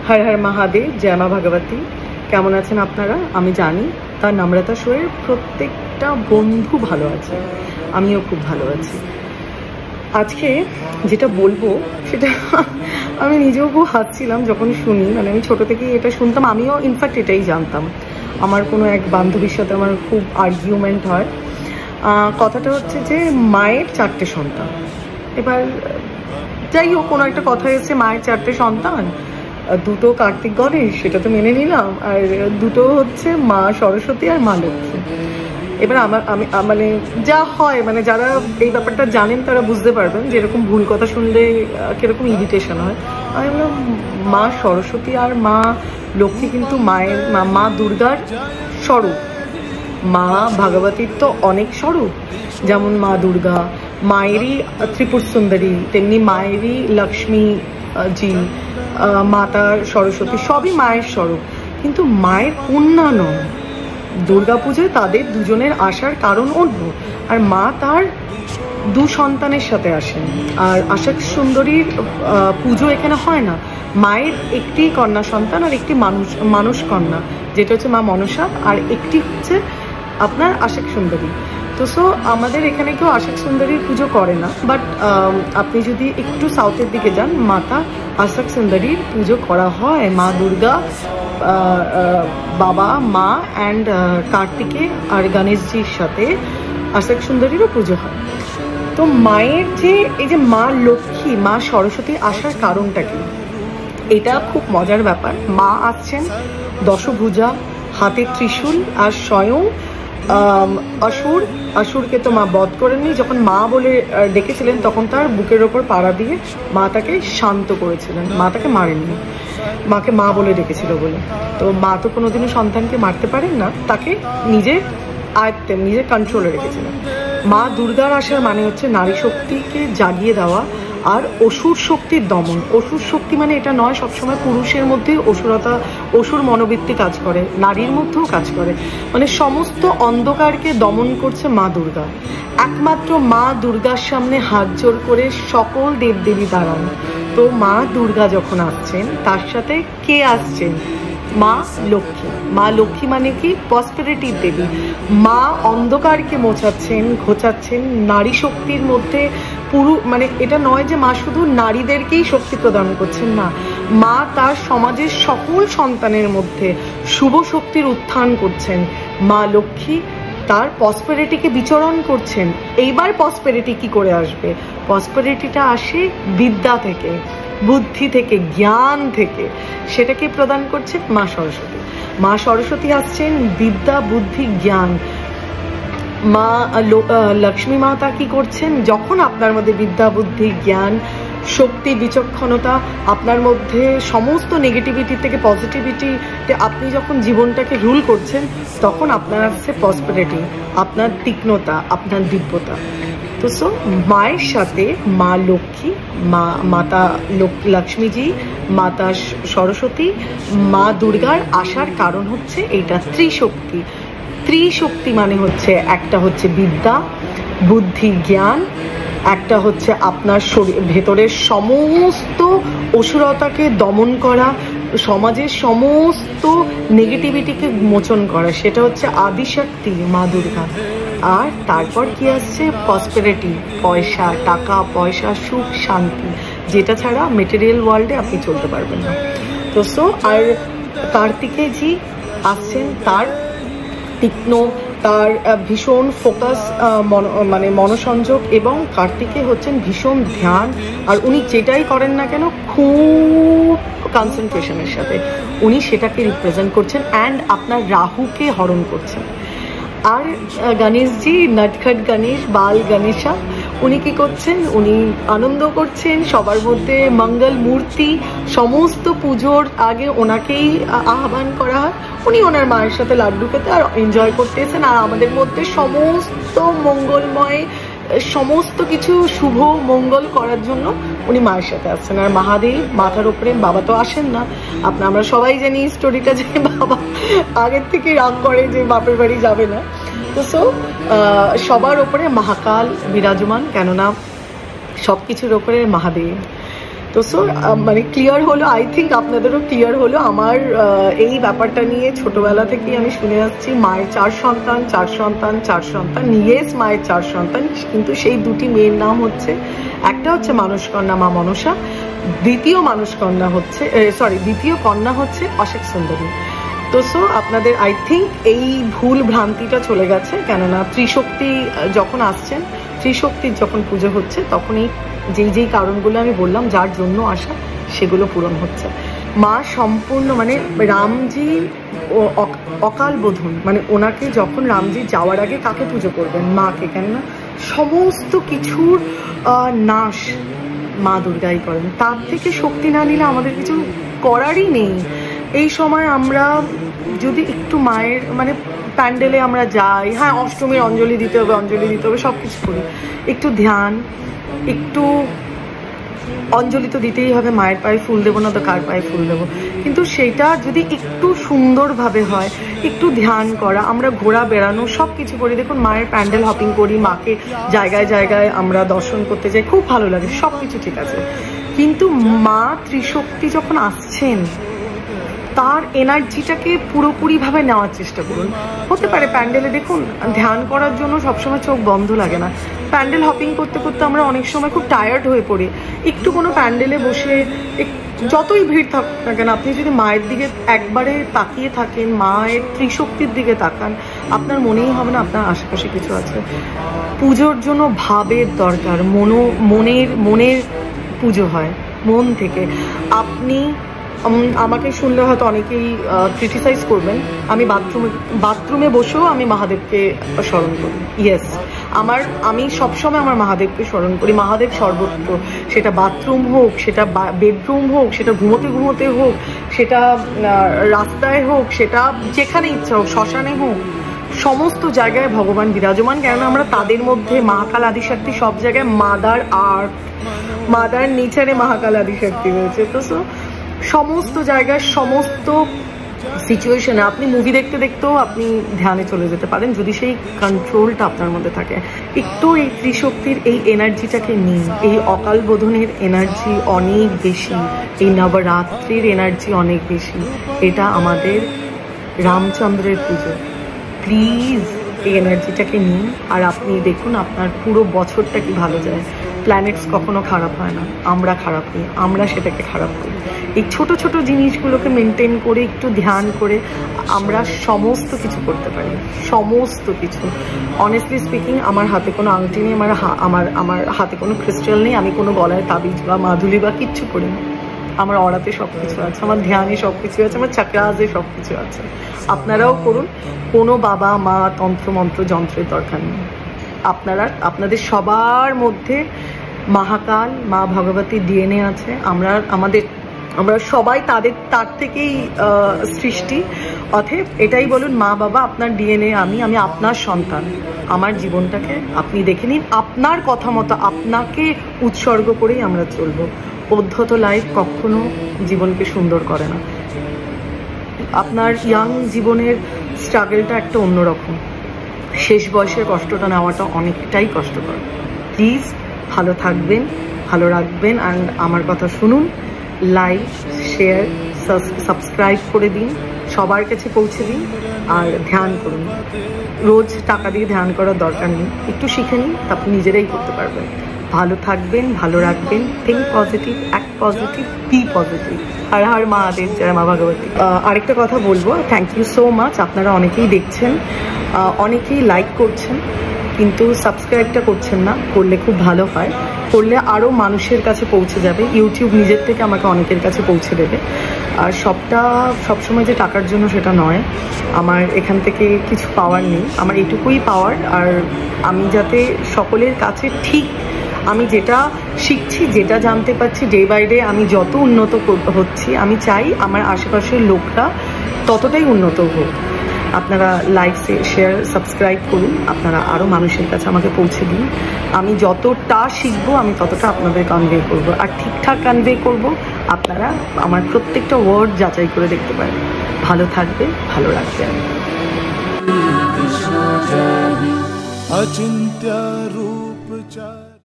हर हर महादेव, जय मा भगवती। কেমন আছেন আপনারা? আমি জানি তার নম্রতা শোয়ের প্রত্যেকটা বন্ধু ভালো আছে, আমিও খুব ভালো আছি। আজকে যেটা বলবো সেটা আমি নিজেও খুব হাসছিলাম যখন শুনি, মানে আমি ছোট থেকেই এটা শুনতাম, আমিও ইনফ্যাক্ট এটাই জানতাম। আমার কোনো এক বান্ধবীর সাথে আমার খুব আর্গুমেন্ট হয়। কথাটা হচ্ছে যে মায়ের 4টে সন্তান। এবার যাই হোক, কোনো একটা কথা এসছে মায়ের 4টে সন্তান, দুটো কার্তিক গণেশ, সেটা তো মেনে নিলাম, আর দুটো হচ্ছে মা সরস্বতী আর মা লক্ষ্মী। এবার আমি মানে যা হয়, মানে যারা এই ব্যাপারটা জানেন তারা বুঝতে পারবেন যে এরকম ভুল কথা শুনলে কিরকম ইরিটেশন হয়। আমি বললাম মা সরস্বতী আর মা লক্ষ্মী কিন্তু মায়ের মা দুর্গার স্বরূপ। মা ভাগবতীর তো অনেক স্বরূপ, যেমন মা দুর্গা মায়েরই ত্রিপুর সুন্দরী, তেমনি মায়েরই লক্ষ্মী জি, মাতা সরস্বতী সবই মায়ের স্বরূপ, কিন্তু মায়ের কন্যা নয়। দুর্গা পুজোয় তাদের দুজনের আসার কারণ অন্য, আর মা তার দু সন্তানের সাথে আসেন। আর আশাক সুন্দরীর পুজো এখানে হয় না, মায়ের একটি কন্যা সন্তান আর একটি মানুষ কন্যা, যেটা হচ্ছে মা মনসা, আর একটি হচ্ছে আপনার আশাক সুন্দরী। তো সো আমাদের এখানে কেউ আশাক সুন্দরীর পুজো করে না, বাট আপনি যদি একটু সাউথের দিকে যান, মাতা আশাক সুন্দরীর পুজো করা হয়। মা দুর্গা, বাবা, মা অ্যান্ড কার্তিকে আর গণেশজির সাথে আশাক সুন্দরীরও পুজো হয়। তো মায়ের যে এই যে মা লক্ষ্মী মা সরস্বতী আসার কারণটা কি, এটা খুব মজার ব্যাপার। মা আসছেন দশভুজা, হাতে ত্রিশূল, আর স্বয়ং অসুরকে তো মা বধ করেননি। যখন মা বলে ডেকেছিলেন তখন তার বুকের ওপর পাড়া দিয়ে মা তাকে শান্ত করেছিলেন, মা তাকে মারেননি, মাকে মা বলে ডেকেছিল বলে। তো মা তো কোনোদিনও সন্তানকে মারতে পারেন না, তাকে নিজের আয়ত্তে নিজের কন্ট্রোলে রেখেছিলেন। মা দুর্গার আসার মানে হচ্ছে নারী শক্তিকে জাগিয়ে দেওয়া আর অসুর শক্তির দমন। অসুর শক্তি মানে এটা নয় সবসময় পুরুষের মধ্যে অসুর মনোবৃত্তি কাজ করে, নারীর মধ্যেও কাজ করে, মানে সমস্ত অন্ধকারকে দমন করছে মা দুর্গা। একমাত্র মা দুর্গার সামনে হাত জোড় করে সকল দেবদেবী দাঁড়ান। তো মা দুর্গা যখন আসছেন তার সাথে কে আসছেন? মা লক্ষ্মী। মা লক্ষ্মী মানে কি? প্রসপেরিটির দেবী। মা অন্ধকারকে মোছাচ্ছেন, ঘোচাচ্ছেন, নারী শক্তির মধ্যে মানে এটা নয় যে মা শুধু নারীদেরকেই শক্তি প্রদান করছেন, না, মা তার সমাজের সকল সন্তানের মধ্যে শুভ শক্তির উত্থান করছেন। মা লক্ষ্মী তার প্রসপেরিটিকে বিচরণ করছেন। এইবার প্রসপেরিটি কি করে আসবে? প্রসপেরিটিটা আসে বিদ্যা থেকে, বুদ্ধি থেকে, জ্ঞান থেকে। সেটাকে প্রদান করছে মা সরস্বতী। মা সরস্বতী আসছেন বিদ্যা, বুদ্ধি, জ্ঞান। মা লক্ষ্মী মাতা কি করছেন? যখন আপনার মধ্যে বিদ্যা, বুদ্ধি, জ্ঞান, শক্তি, বিচক্ষণতা, আপনার মধ্যে সমস্ত নেগেটিভিটি থেকে পজিটিভিটিতে আপনি যখন জীবনটাকে রুল করছেন, তখন আপনার আসছে প্রসপেরিটি, আপনার তীক্ষ্ণতা, আপনার দিব্যতা। তো সো মায়ের সাথে মা লক্ষ্মী, মাতা লক্ষ্মীজি, মাতা সরস্বতী, মা দুর্গার আসার কারণ হচ্ছে এইটা ত্রিশক্তি। ত্রিশক্তি মানে হচ্ছে একটা হচ্ছে বিদ্যা, বুদ্ধি, জ্ঞান, একটা হচ্ছে আপনার শরীর ভেতরের সমস্ত অসুরতাকে দমন করা, সমাজের সমস্ত নেগেটিভিটিকে মোচন করা, সেটা হচ্ছে আদিশক্তি মা দুর্গা। আর তারপর কি আসছে? প্রসপেরিটি, পয়সা, টাকা পয়সা, সুখ, শান্তি, যেটা ছাড়া মেটেরিয়াল ওয়ার্ল্ডে আপনি চলতে পারবেন না। তো সো আর কার্তিকেয়জি আসছেন তার তীক্ষ্ণ, তার ভীষণ ফোকাস, মানে মনোসংযোগ, এবং কার্তিকে হচ্ছেন ভীষণ ধ্যান। আর উনি যেটাই করেন না কেন খুব কনসেন্ট্রেশনের সাথে উনি সেটাকে রিপ্রেজেন্ট করছেন, অ্যান্ড আপনার রাহুকে হরণ করছেন। আর গণেশজি, নটখট গণেশ, বাল গণেশা, উনি কি করছেন? উনি আনন্দ করছেন, সবার মধ্যে মঙ্গল মূর্তি। সমস্ত পুজোর আগে ওনাকেই আহ্বান করা হয়, উনি ওনার মায়ের সাথে লাড্ডু খেতে আর এনজয় করতে এসেছেন। আর আমাদের মধ্যে সমস্ত মঙ্গলময়, সমস্ত কিছু শুভ মঙ্গল করার জন্য উনি মায়ের সাথে আসছেন। আর মহাদেব মাথার উপরে, বাবা তো আসেন না, আমরা সবাই জানি স্টোরিটা, যে বাবা আগের থেকে রাগ করে যে বাপের বাড়ি যাবে না। তো সো সবার ওপরে মহাকাল বিরাজমান, কেননা সব কিছুর ওপরে মহাদেব। তো সো মানে ক্লিয়ার হলো, আই থিঙ্ক আপনাদেরও ক্লিয়ার হলো আমার এই ব্যাপারটা নিয়ে। ছোটবেলা থেকেই আমি শুনে আসছি মায়ের 4 সন্তান 4 সন্তান 4 সন্তান। ইয়েস, মায়ের 4 সন্তান, কিন্তু সেই দুটি মেয়ের নাম হচ্ছে, একটা হচ্ছে মানসকন্যা মা মনসা, দ্বিতীয় কন্যা হচ্ছে অশেক সুন্দরী। তো সো আপনাদের আই থিঙ্ক এই ভুল ভ্রান্তিটা চলে গেছে, কেননা ত্রিশক্তি যখন আসছেন, ত্রিশক্তির যখন পুজো হচ্ছে, তখন এই যেই কারণগুলো আমি বললাম যার জন্য আসা, সেগুলো পূরণ হচ্ছে। মা সম্পূর্ণ মানে রামজি অকাল বোধন, মানে ওনাকে যখন রামজি যাওয়ার আগে কাকে পুজো করবেন? মাকে, কেননা সমস্ত কিছুর নাশ মা দুর্গাই করেন। তার থেকে শক্তি না নিলে আমাদের কিছু করারই নেই। এই সময় আমরা যদি একটু মায়ের মানে প্যান্ডেলে আমরা যাই, হ্যাঁ অষ্টমীর অঞ্জলি দিতে হবে, সব কিছু করি, একটু ধ্যান, একটু অঞ্জলি তো দিতেই হবে, মায়ের পায়ে ফুল দেবো না তো কার পায়ে ফুল দেবো, কিন্তু সেটা যদি একটু সুন্দরভাবে হয়, একটু ধ্যান করা, আমরা ঘোরা বেড়ানো সব কিছু করি। দেখুন মায়ের প্যান্ডেল হপিং করি, মাকে জায়গায় জায়গায় আমরা দর্শন করতে যাই, খুব ভালো লাগে, সব কিছু ঠিক আছে, কিন্তু মা ত্রিশক্তি যখন আসছেন তার এনার্জিটাকে পুরোপুরিভাবে নেওয়ার চেষ্টা করুন। হতে পারে প্যান্ডেলে দেখুন ধ্যান করার জন্য সবসময় চোখ বন্ধ লাগে না, প্যান্ডেল হপিং করতে করতে আমরা অনেক সময় খুব টায়ার্ড হয়ে পড়ি, একটু কোনো প্যান্ডেলে বসে যতই ভিড় থাকুক না কেন, আপনি যদি মায়ের দিকে একবারে তাকিয়ে থাকেন, মায়ের ত্রিশক্তির দিকে তাকান, আপনার মনেই হবে না আপনার আশেপাশে কিছু আছে। পুজোর জন্য ভাবের দরকার, মনের পুজো হয়, মন থেকে। আপনি আমাকে শুনলে হয়তো অনেকেই ক্রিটিসাইজ করবেন, আমি বাথরুমে বসেও আমি মহাদেবকে স্মরণ করি। ইয়েস, আমি সবসময় আমার মহাদেবকে স্মরণ করি। মহাদেব সর্বত্র, সেটা বাথরুম হোক, সেটা বেডরুম হোক, সেটা ঘুমোতে হোক, সেটা রাস্তায় হোক, সেটা যেখানে ইচ্ছা হোক, শ্মশানে হোক, সমস্ত জায়গায় ভগবান বিরাজমান। কেননা আমরা তাদের মধ্যে মহাকাল আদিশক্তি, সব জায়গায় মাদার নেচারে মহাকাল আদিশক্তি রয়েছে। তো সমস্ত জায়গায় সমস্ত সিচুয়েশনে আপনি মুভি দেখতে দেখতেও আপনি ধ্যানে চলে যেতে পারেন, যদি সেই কন্ট্রোলটা আপনার মধ্যে থাকে। একটু এই ত্রিশক্তির এই এনার্জিটাকে নিন, এই অকাল বোধনের এনার্জি অনেক বেশি, এই নবরাত্রির এনার্জি অনেক বেশি। এটা আমাদের রামচন্দ্রের পুজো, প্লিজ এই এনার্জিটাকে নিন, আর আপনি দেখুন আপনার পুরো বছরটা কি ভালো যায়। প্ল্যানেটস কখনো খারাপ হয় না, আমরা খারাপ হই, আমরা সেটাকে খারাপ করি। এই ছোট ছোট জিনিসগুলোকে মেনটেন করে, একটু ধ্যান করে আমরা সমস্ত কিছু করতে পারি, সমস্ত কিছু। অনেস্টলি স্পিকিং, আমার হাতে কোনো আংটি নেই, আমার হাতে কোনো ক্রিস্টাল নেই, আমি কোনো গলায় তাবিজ বা মাদুলি বা কিচ্ছু করি না। আমার অরাতে সব কিছু আছে, আমার ধ্যানে সব কিছু আছে, আমার চাকরাজে সব কিছু আছে। আপনারাও করুন, কোনো বাবা মা তন্ত্র মন্ত্র যন্ত্রের দরকার নেই। আপনাদের সবার মধ্যে মহাকাল মা ভগবতী ডিএনএ আছে। আমরা সবাই তার থেকেই সৃষ্টি। অতএব এটাই বলুন, মা বাবা আপনার ডিএনএ, আমি আপনার সন্তান। আমার জীবনটাকে আপনি দেখে নিন, আপনার কথা মতো আপনাকে উৎসর্গ করেই আমরা চলবো। পদ্ধত লাইফ কখনো জীবনকে সুন্দর করে না। আপনার ইয়াং জীবনের স্ট্রাগলটা একটা অন্যরকম, শেষ বয়সের কষ্টটা নেওয়াটা অনেকটাই কষ্টকর। প্লিজ ভালো থাকবেন, ভালো রাখবেন, অ্যান্ড আমার কথা শুনুন, লাইক শেয়ার সাবস্ক্রাইব করে দিন, সবার কাছে পৌঁছে দিন, আর ধ্যান করুন। রোজ টাকা দিয়ে ধ্যান করার দরকার নেই, একটু শিখে নিন, আপনি নিজেরাই করতে পারবেন। ভালো থাকবেন, ভালো রাখবেন, think positive, act positive, be positive. হর হর মহাদেব, জয় মা ভগবতী। আরেকটা কথা বলবো, থ্যাংক ইউ সো মাচ। আপনারা অনেকেই দেখছেন, অনেকেই লাইক করছেন, কিন্তু সাবস্ক্রাইবটা করছেন না। করলে খুব ভালো হয়, করলে আরও মানুষের কাছে পৌঁছে যাবে। ইউটিউব নিজের থেকে আমাকে অনেকের কাছে পৌঁছে দেবে। আর সবসময় যে টাকার জন্য সেটা নয়, আমার এখান থেকে কিছু পাওয়ার নেই, আমার এটুকুই পাওয়ার। আর আমি যাতে সকলের কাছে ঠিক আমি যেটা শিখছি, যেটা জানতে পারছি, ডে বাই ডে আমি যত উন্নত হচ্ছি, আমি চাই আমার আশেপাশের লোকরা ততটাই উন্নত হোক। আপনারা লাইক শেয়ার সাবস্ক্রাইব করুন, আপনারা আরও মানুষের কাছে আমাকে পৌঁছে দিন। আমি যতটা শিখবো আমি ততটা আপনাদের কনভে করবো, আর ঠিকঠাক কনভে করবো। আপনারা আমার প্রত্যেকটা ওয়ার্ড যাচাই করে দেখতে পারেন। ভালো থাকবে, ভালো রাখবেন। अचिंत्य रूप